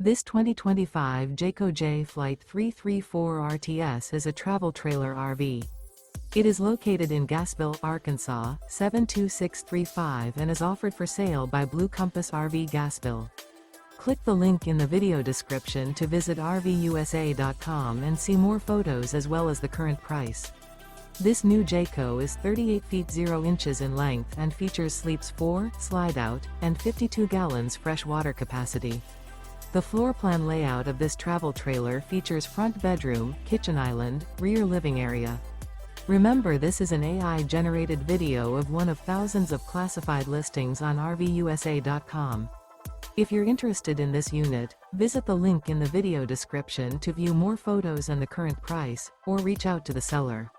This 2025 Jayco Jay Flight 334 RTS is a travel trailer RV. It is located in Gassville, Arkansas, 72635 and is offered for sale by Blue Compass RV Gassville. Click the link in the video description to visit RVUSA.com and see more photos as well as the current price. This new Jayco is 38 feet 0 inches in length and features sleeps 4, Slideout, and 52 gallons fresh water capacity. The floor plan layout of this travel trailer features front bedroom, kitchen island, rear living area. Remember, this is an AI-generated video of one of thousands of classified listings on RVUSA.com. If you're interested in this unit, visit the link in the video description to view more photos and the current price, or reach out to the seller.